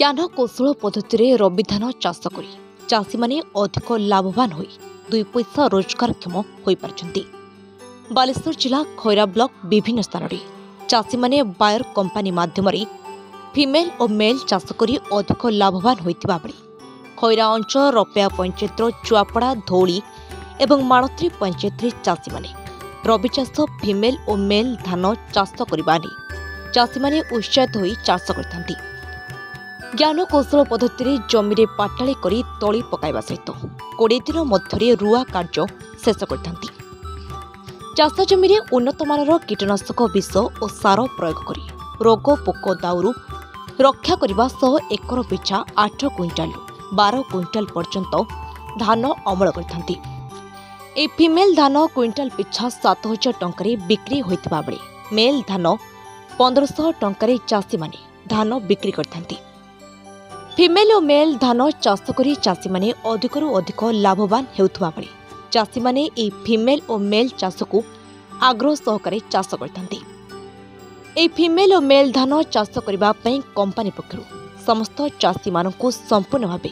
জ্ঞান কৌশল পদ্ধতি রবি ধান চাষ করে চাষী মানে অধিক লাভবান হয়ে দুই পয়সা রোজগারক্ষম হয়ে পারছেন। বালেশ্বর জেলা খৈরা ব্লক বিভিন্ন স্থাନରେ চাষী মানে বাୟର कंपानी माध्यमରେ ফিমেল ও মেল চাষ করে অধিক লাভবান হইতিবা বেলে খৈরা অঞ্চল রপেয়া পঞ্চায়েতৰ চুয়াপড়া ধৌଳି এবং মাଳତ୍ରୀ পঞ্চায়েତରେ চাষী মানে রবি চাষ ফিমেল ও মেল ধান চাষ করা নেই চাষী মানে উৎসাহিত হয়ে চাষ করে জ্ঞান কৌশল পদ্ধতি জমিরে পাটাଳି করে তଳି পকাইবা সহিত 20 দিন মধ্যে রুয়া কার্য শেষ করে চাষ জমিরে উন্নতমানর কীটনাশক বিষ ও সার প্রয়োগ করে রোগ পোক দাউরু রক্ষা করিবা সহ একর পিছা 8 কুইंटाल 12 কুইंटाल পর্যন্ত ধান অমল করে এই ফিমেল ধান কুইंटाल পিছা 7000 টঙ্কারে বিক্রি হইতিবা বেলে মেল ধান 1500 টঙ্কারে চাষী মানে ধান বিক্রি করে ফিমেল ও মেল ধান চাষ করে চাষী মানে অধিকরু অধিক লাভবান হেউথবা বেলে চাষী মানে এই ফিমেল ও মেল চাষকু আগ্রহ সহকারে চাষ করে এই ফিমেল ও মেল ধান চাষ করা कंपानी पक्षर समस्त चाषी मानक संपूर्ण भाव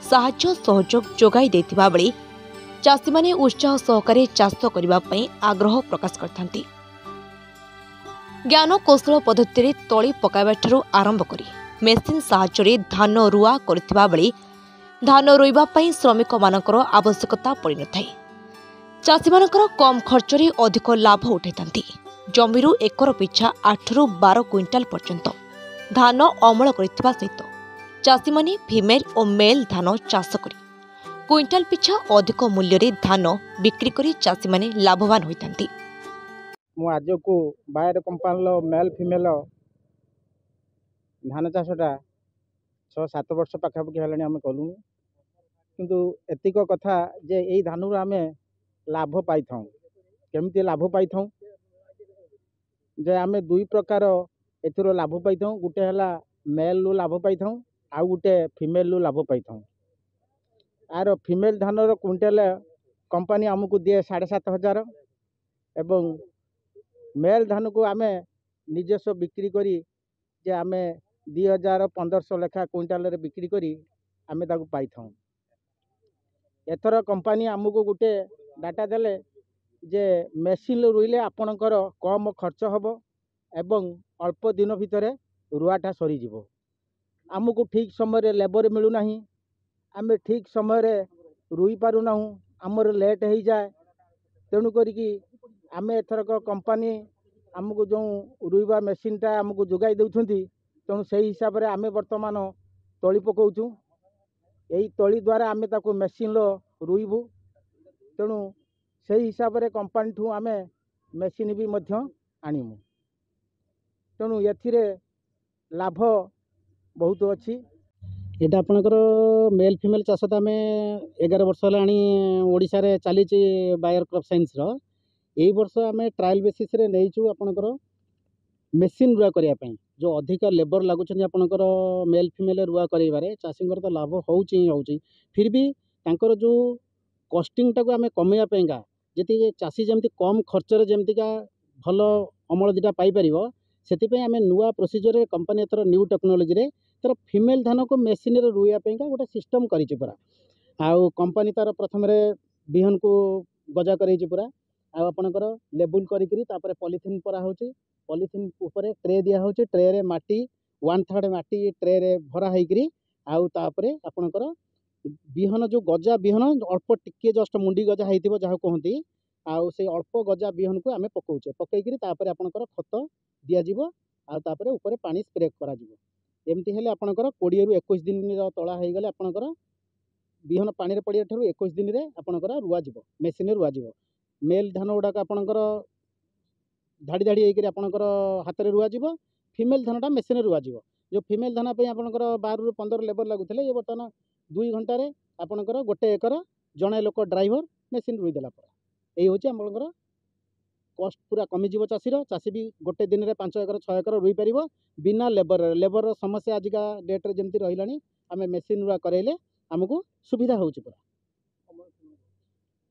साहाय्य सहयोग जोगाई देथिबा बेले चाषी माने उत्साह सहकारे चाष करने आग्रह प्रकाश करथांती। ज्ञान कौशल पद्धति तली पकाइबाठू आरंभ करी मेसिन साहाय्य धान रुआ करथिबा बेले धान रोइबा पई श्रमिक मानकर आवश्यकता पड़ी न थाए चाषी मानकर कम खर्च रे अधिक लाभ उठाइथांती। जमीरु एकर पिछा 8 रु 12 क्विंटाल पर्यंत धान अमल करथिबा सहित चाषी माने फीमेल और मेल धान चाष करी क्विंटाल पिछा अधिक मूल्य रे धान बिक्री करी चाषी माने लाभवान होइथांती। मु आज को बायर कंपानी मेल फीमेल धान चाषटा 6-7 वर्ष पाखापाखि हेलानी आम कलु किंतु एतिक कथा जे यही धान आम लाभ पाई केमती लाभ पाई जे आम दुई प्रकार एथुर लाभ पाई गोटे है मेल रु लाभ पाई आउ गोटे फीमेल रु लाभ पाई आर फीमेल धान क्विंटाल कंपानी आमको दिए 7500 एवं मेल धान को आम निजस्व बिक्री करी जे आम 2000-1500 लेखा क्विंटाल बिक्री करी आम ताकू पाई एथर कंपानी आमको गोटे डाटा देले जे मेसिन रुईले आपणकर कम खर्च हब एवं अल्प दिन भितर रुआटा सरी जीवो आमको ठीक समय लेबर मिलूना आम ठीक समय रुई पारुना आमर लेट हो जाए तेणु करी आम एथरक कंपानी आमको जो रुईबा मेसिनटा आमको जोगाई देउछंती तेणु से हिसाब से आम बर्तमान तली पकाउछु यही तली द्वारा आम ताको मेसिन रुईबू तेणु से हिसाब से कंपानी ठू आम मेसिन भी मध्य आनिमु तेणु एथिरे लाभ बहुत अच्छी। एटा आपणकर मेल फीमेल चाष तो आम 11 वर्ष है ओडिशा रे चली बायर क्रॉप साइंस यही वर्ष आम ट्रायल बेसिस रे नहींचु आपणकर मेसिन रुआ करने जो अधिक लेबर लगुच आपणकर मेल फीमेल रुआ कर चाषी तो लाभ होची फिर भी तांकर जो कस्टिंग टाक आम कमेवाईका जी चाषी जमी कम खर्च जमीका भल अमल दुटा पाइपर से आम नुआ प्रोसीजर कंपानी एथर न्यू टेक्नोलोजी रे तर फीमेल धान को मेसिन रुईवाई गोटे सिस्टम करी पूरा आउ कंपानी तार प्रथम बिहन को गजा कर पूरा आपणकर लेबुल करी पॉलिथिन परा होची पॉलिथिन ऊपर ट्रे दिया होची ट्रे रे माटी 1/3 माटी ट्रे रे भरा होईकरी आउ तापरे आपणकर बिहन जो गजा बिहन अल्प टिके जस्ट मुंडी गजा होइतिबो जहाँ कहती आउ से अल्प गजा बिहन को आम पकाउचे पकईकरी तापर आपणकर खत दिया जिवो आउ तापर ऊपर पानी स्प्रे करा जिवो एमती हेले आपणकर 20 रु 21 दिन तला हो गले आपणकर बिहन पानी रे पड़िया ठारू 21 दिन रे आपणकर रुआ जिवो मेसिन रुआ जिवो मेल धान गुड़ाक आपणकर धाड़ी धाड़ी होकर आपणकर हाथ में रुआ जिवो फीमेल धानटा मेसिन रुआ जिवो जो फीमेल धान पे आपणकर 12 रु 15 लेबर लगुଥିଲେ ये बर्तमान 2 घंटा रे आपणकर गोटे एकर जड़े लोक ड्राइवर मेसिन रुई देला पर यही हूँ आपणकर कस्ट पूरा कमिज चाषी भी गोटे दिन में 5 एकर 6 एकर रुई पार बिना लेबर समस्या आजिका डेट्रे जमी रहा आम मेसिन रुआ कराइले आमको सुविधा हो पूरा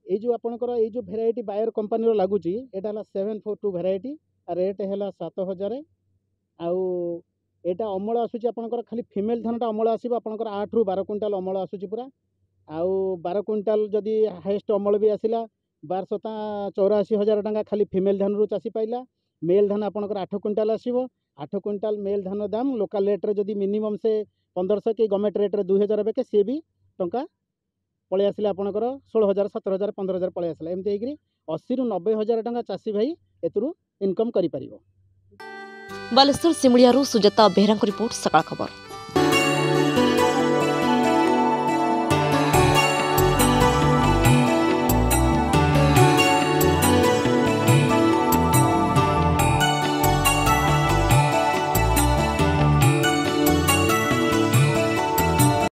ये जो आपणकर ये जो भेराइटी बायर कंपानी लगुच यहाँ 742 भेराइटी रेट है 7000 आउ एटा अमल आसूची आपणकर खाली फीमेल धानटा अमल आसीबो आपणकर 8 ରୁ 12 क्विंटाल अमल आसूची पूरा आउ 12 क्विंटाल जदि हाईएस्ट अमल भी आसिला 12,84,000 टंका खाली फीमेल धान रु चाषी पाइला। मेल धान आपणकर 8 क्विंटाल आसीबो 8 क्विंटाल मेल धान दाम लोकल रेट रे जदि मिनिमम से 1500 कि गवर्नमेंट रेट रे 2000 बेके सी भी टंका पळै आसिला आपणकर 16,000 17,000 15,000 पळै आसिला एमती हेकरी 80 ରୁ 90,000 टंका चाषी भाई एतरु इनकम करि परिबो। बालेश्वर सिमुलियारू सुजाता बेहरा रिपोर्ट सकाळ खबर।